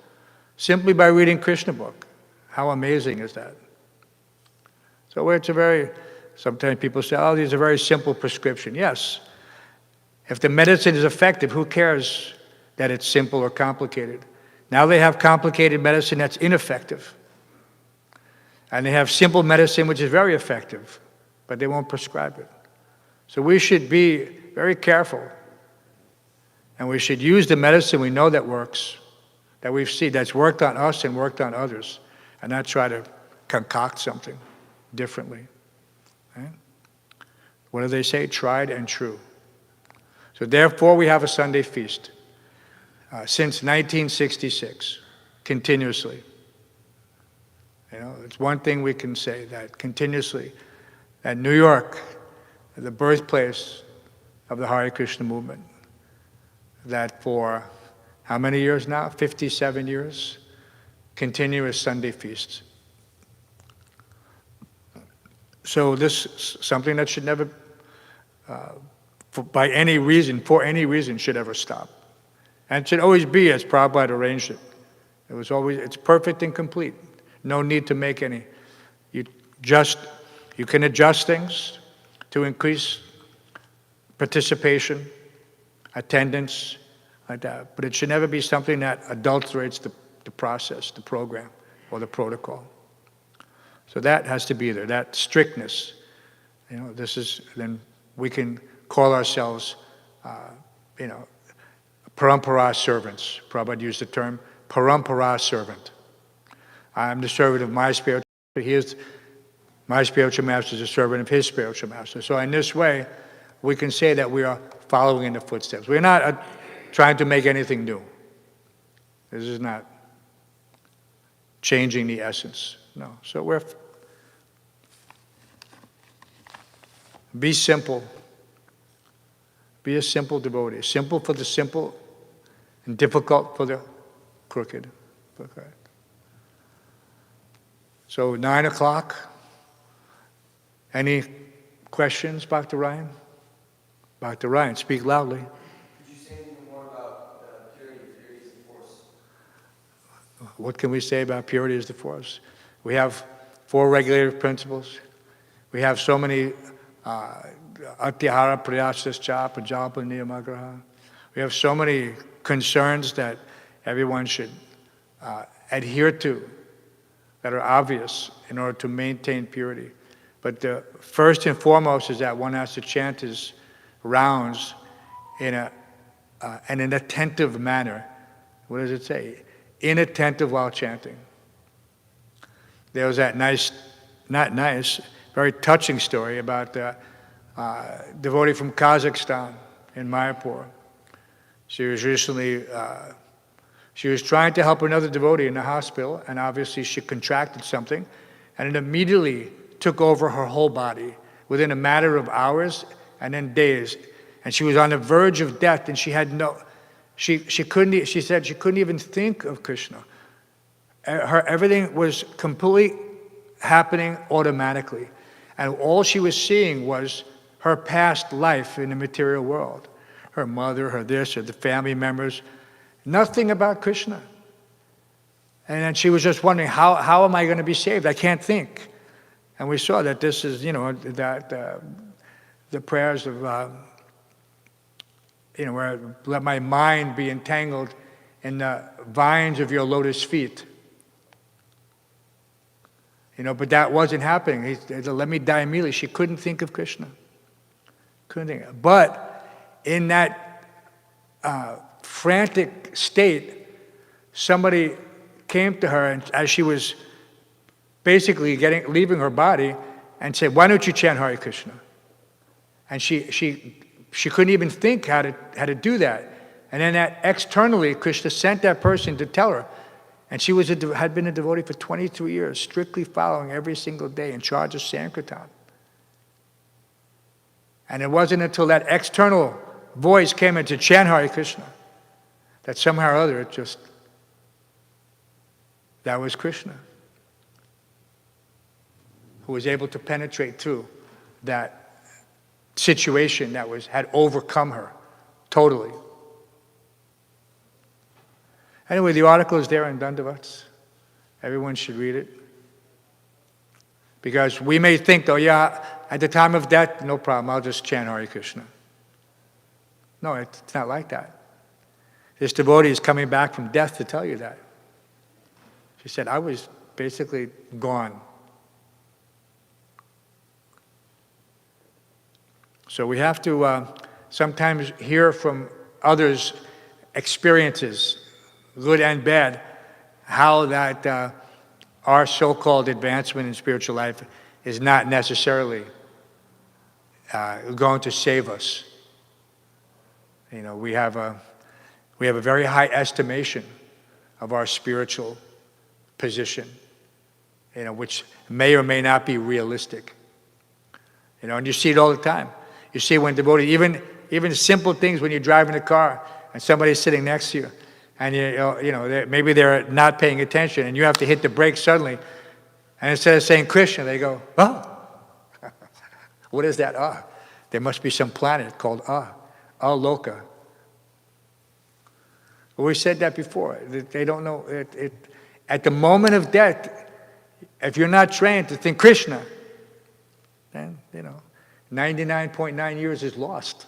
simply by reading Krishna book. How amazing is that? So sometimes people say, oh, these are very simple prescription. Yes. If the medicine is effective, who cares that it's simple or complicated? Now they have complicated medicine that's ineffective. And they have simple medicine which is very effective, but they won't prescribe it. So we should be very careful. And we should use the medicine we know that works, that we've seen, that's worked on us and worked on others, and not try to concoct something differently. Right? What do they say? Tried and true. So therefore we have a Sunday feast. since 1966, continuously. It's one thing we can say, that continuously, that New York, the birthplace of the Hare Krishna movement, that for how many years now? 57 years, continuous Sunday feasts. So this is something that should never, for any reason, should ever stop. And it should always be as Prabhupada arranged it. It's perfect and complete. No need to make any. You can adjust things to increase participation, attendance, like that. But it should never be something that adulterates the process, the program, or the protocol. So that has to be there, that strictness. Then we can call ourselves, parampara servants. Prabhupada used the term parampara servant. I'm the servant of my spiritual master. My spiritual master is a servant of his spiritual master. So in this way, we can say that we are following in the footsteps. We're not trying to make anything new. This is not changing the essence. No. So be simple. Be a simple devotee. Simple for the simple and difficult for the crooked. Okay. So 9 o'clock. Any questions, Dr. Ryan? Dr. Ryan, speak loudly. Could you say anything more about purity? Purity is the force. What can we say about purity as the force? We have 4 regulative principles. We have so many Atyahara Priyasascha Pajapa Niyamagraha. We have so many concerns that everyone should adhere to, that are obvious in order to maintain purity. But the first and foremost is that one has to chant his rounds in an attentive manner. What does it say? Inattentive while chanting. There was that very touching story about a devotee from Kazakhstan in Mayapur. She was trying to help another devotee in the hospital, and obviously she contracted something, and it immediately took over her whole body within a matter of hours and then days. And she was on the verge of death, and she said she couldn't even think of Krishna. Everything was completely happening automatically. And all she was seeing was her past life in the material world. Her mother, her this, or the family members. Nothing about Krishna. And then she was just wondering, how am I going to be saved? I can't think. And we saw that this is, the prayers of, where let my mind be entangled in the vines of your lotus feet. But that wasn't happening. He said, let me die immediately. She couldn't think of Krishna. Couldn't think. But in that frantic state, somebody came to her, and as she was basically leaving her body, and said, "Why don't you chant Hare Krishna?" And she couldn't even think how to do that. And then externally, Krishna sent that person to tell her. And she had been a devotee for 23 years, strictly following every single day, in charge of Sankirtan. And it wasn't until that external voice came in to chant Hare Krishna that somehow or other that was Krishna, who was able to penetrate through that situation that had overcome her totally. Anyway, the article is there in Dandavats. Everyone should read it. Because we may think, oh yeah, at the time of death, no problem, I'll just chant Hare Krishna. No, it's not like that. This devotee is coming back from death to tell you that. She said, I was basically gone. So we have to sometimes hear from others' experiences, good and bad, how that our so-called advancement in spiritual life is not necessarily going to save us. We have We have a very high estimation of our spiritual position, which may or may not be realistic. And you see it all the time. You see when devotees, even simple things when you're driving a car and somebody's sitting next to you, and maybe they're not paying attention, and you have to hit the brakes suddenly, and instead of saying Krishna, they go, "Oh." What is that? There must be some planet called Loka. Well, we said that before. They don't know. At the moment of death, if you're not trained to think Krishna, then 99.9 years is lost.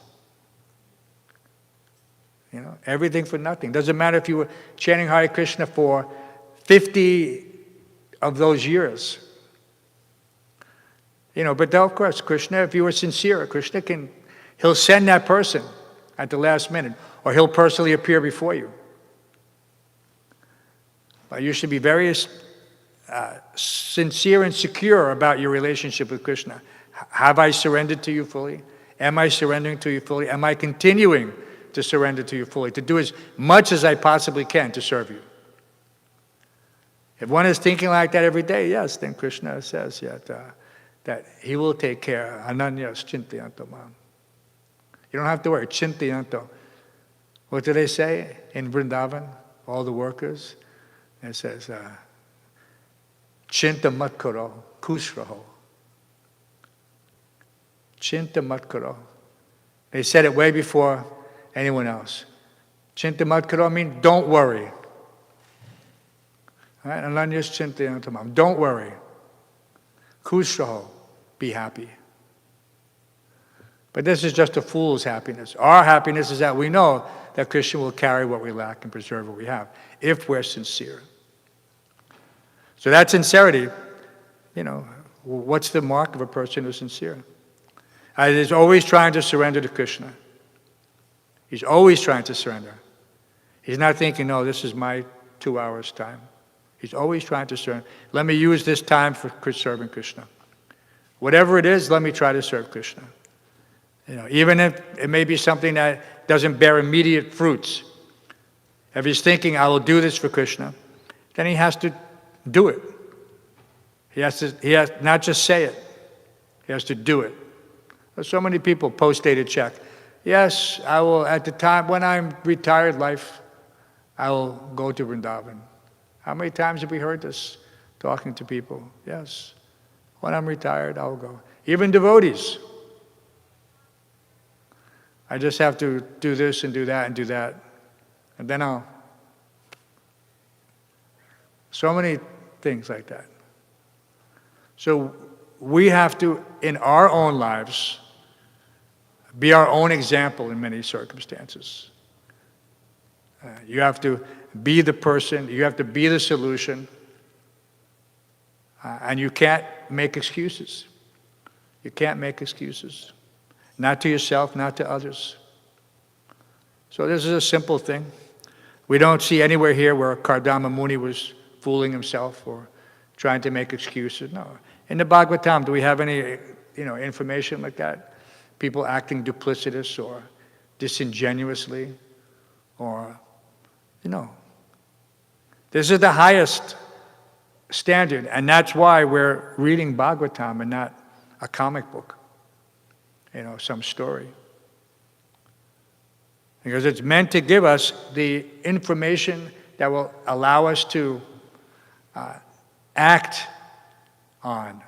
Everything for nothing. Doesn't matter if you were chanting Hare Krishna for 50 of those years. But of course, Krishna, if you were sincere, Krishna he'll send that person at the last minute, or he'll personally appear before you. But you should be very sincere and secure about your relationship with Krishna. Have I surrendered to you fully? Am I surrendering to you fully? Am I continuing to surrender to you fully, to do as much as I possibly can to serve you? If one is thinking like that every day, yes, then Krishna says that he will take care. Ananyas chintayanto mam. You don't have to worry. Chintayanto. What do they say in Vrindavan? All the workers. It says, Chinta mat karo, khush raho. Chinta mat karo. They said it way before anyone else. Chinta mat karo means don't worry. Right? Ananyas chintayanto mam. Don't worry. Khush raho. Be happy. But this is just a fool's happiness. Our happiness is that we know that Krishna will carry what we lack and preserve what we have, if we're sincere. So that sincerity, what's the mark of a person who's sincere? He's always trying to surrender to Krishna. He's always trying to surrender. He's not thinking, no, this is my 2 hours time. He's always trying to surrender. Let me use this time for serving Krishna. Whatever it is, let me try to serve Krishna. Even if it may be something that doesn't bear immediate fruits. If he's thinking, I will do this for Krishna, then he has to do it. He has not just say it, he has to do it. There's so many people post-dated check. Yes, I will, at the time when I'm retired life, I will go to Vrindavan. How many times have we heard this talking to people? Yes. When I'm retired, I'll go. Even devotees. I just have to do this and do that and do that. And then I'll. So many things like that. So we have to, in our own lives, be our own example in many circumstances. You have to be the person, you have to be the solution. And you can't make excuses. You can't make excuses. Not to yourself, not to others. So this is a simple thing. We don't see anywhere here where Kardama Muni was fooling himself or trying to make excuses. No. In the Bhāgavatam, do we have any information like that? People acting duplicitous or disingenuously or, This is the highest standard, and that's why we're reading Bhāgavatam and not a comic book, some story. Because it's meant to give us the information that will allow us to act on,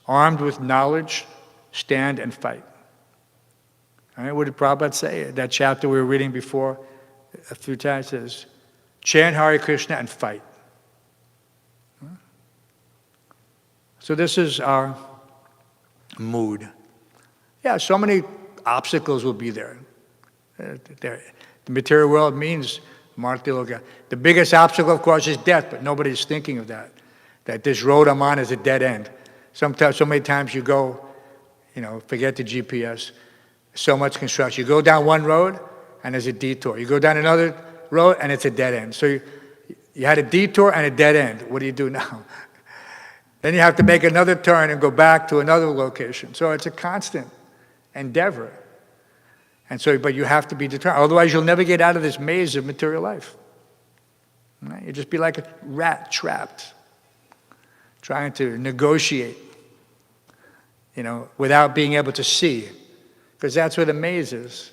armed with knowledge, stand and fight. All right, what did Prabhupada say? That chapter we were reading before a few times says, chant Hare Krishna and fight. So this is our mood. Yeah, so many obstacles will be there. The material world means martiloka. The biggest obstacle, of course, is death, but nobody's thinking of that. That this road I'm on is a dead end. Sometimes, so many times you go, forget the GPS, so much construction. You go down one road, and there's a detour. You go down another road, and it's a dead end. So you had a detour and a dead end. What do you do now? Then you have to make another turn and go back to another location. So it's a constant endeavor. And so, but you have to be determined. Otherwise, you'll never get out of this maze of material life. Right? You'll just be like a rat trapped, trying to negotiate, without being able to see. Because that's what a maze is.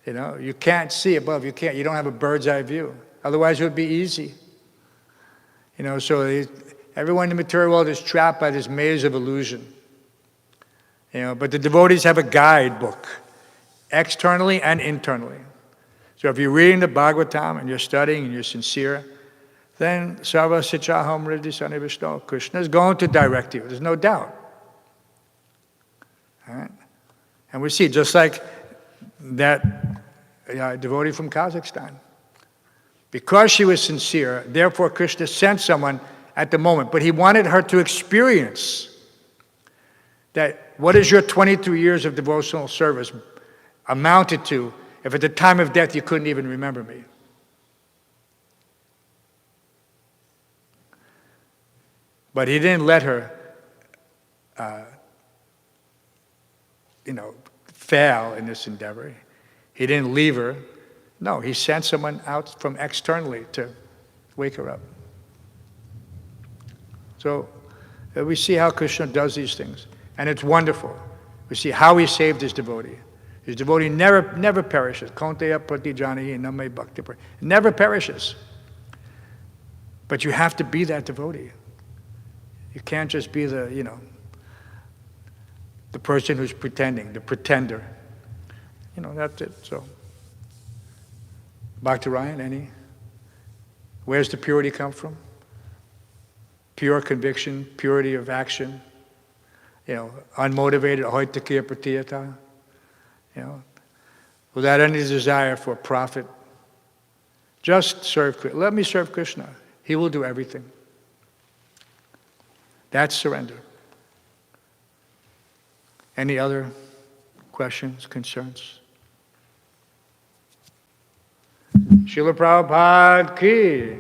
You can't see above. You don't have a bird's eye view. Otherwise, it would be easy. So everyone in the material world is trapped by this maze of illusion. But the devotees have a guidebook, externally and internally. So if you're reading the Bhāgavatam and you're studying and you're sincere, then Sarva Sichaham Riddhi Sanivishno, Krishna is going to direct you. There's no doubt. All right? And we see, just like that devotee from Kazakhstan, because she was sincere, therefore Krishna sent someone at the moment. But he wanted her to experience that what is your 23 years of devotional service amounted to if at the time of death you couldn't even remember me. But he didn't let her, fail in this endeavor. He didn't leave her. No, he sent someone out from externally to wake her up. So we see how Krishna does these things. And it's wonderful. We see how he saved his devotee. His devotee never perishes. Kaunteya pratijanahi name bhakti. Never perishes. But you have to be that devotee. You can't just be the person who's pretending, the pretender. That's it. So, Bhakti Ryan, where's the purity come from? Pure conviction, purity of action, unmotivated, ahoitakiya pratiyata, without any desire for profit. Just serve. Let me serve Krishna. He will do everything. That's surrender. Any other questions, concerns? Srila Prabhupada ki